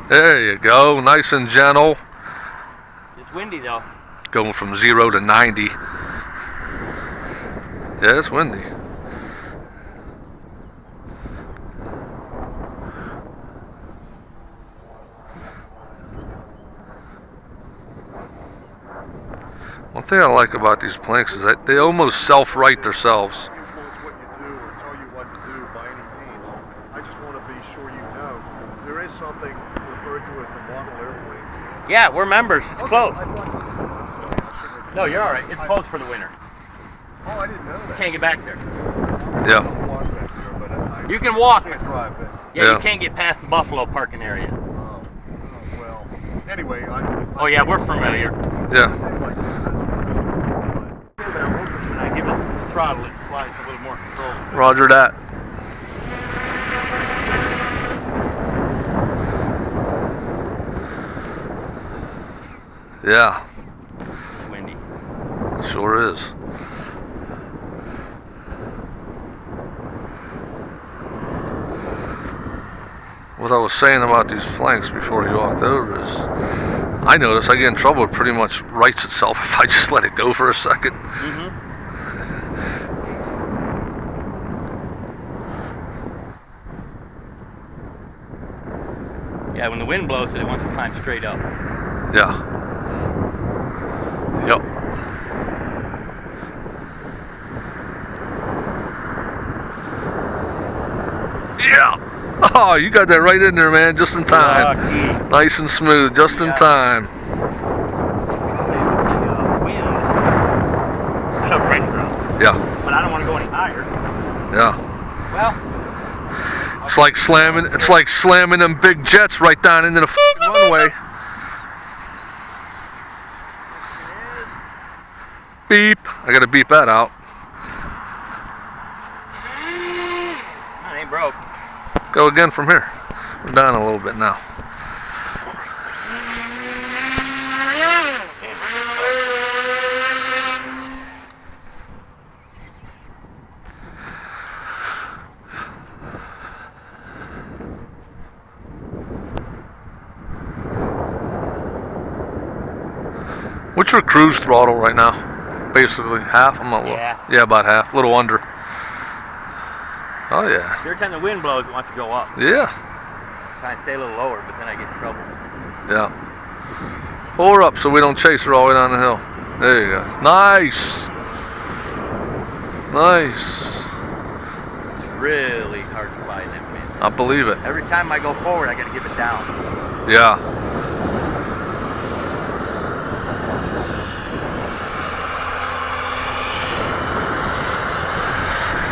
There you go, nice and gentle. It's windy though. Going from 0 to 90. Yeah, it's windy. One thing I like about these planks is that they almost self-right themselves. Influence what you do or tell you what to do by any means. I just want to be sure you know there is something referred to as the model airplanes. Yeah, we're members. It's closed. I thought, No, you're all right. It's closed for the winter. oh, I didn't know that. Can't get back there. Yeah. I'll walk back there, but I You can walk. can't drive back. Yeah, Yeah. you can't get past the Buffalo parking area. Oh, well. Anyway, Oh yeah, we're familiar. Yeah. like this, that's what it's When I give it the throttle, it flies a little more control. Roger that. Yeah, It's windy. sure is. What I was saying about these flanks before he walked over is, I notice I get in trouble. It pretty much rights itself if I just let it go for a second. Yeah, when the wind blows it wants to climb straight up. Yeah. Yep. Yeah. Oh, you got that right in there, man, just in time. Lucky. Nice and smooth, just in Yeah. time. Say with the wind, shove right in the ground. Yeah. But I don't want to go any higher. Yeah. Well, It's like slamming them big jets right down into the f***ing runway. Beep. I gotta beep that out. it ain't broke. Go again from here. We're down a little bit now. What's your cruise throttle right now? Basically half? I'm not. Yeah. Yeah, about half. A little under. Oh yeah. Every time the wind blows, it wants to go up. Yeah. Try and stay a little lower, but then I get in trouble. Yeah. Pull her up so we don't chase her all the way down the hill. There you go. Nice. Nice. It's really hard to fly in that wind. I believe it. Every time I go forward, I got to give it down. Yeah.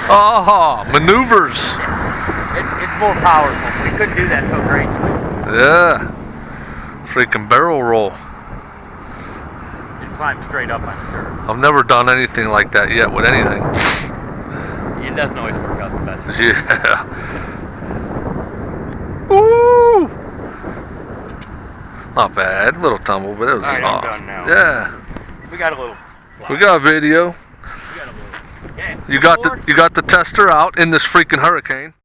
Ah, maneuvers. It's more powerful. We couldn't do that so gracefully. Yeah. Freaking barrel roll. It climbed straight up, I'm sure. I've never done anything like that yet with anything. It doesn't always work out the best. Yeah. Woo! Not bad. Little tumble, but it was. All right, I'm done now. Yeah. We got a little fly. We got a video. We got a little. Yeah. You got the tester out in this freaking hurricane.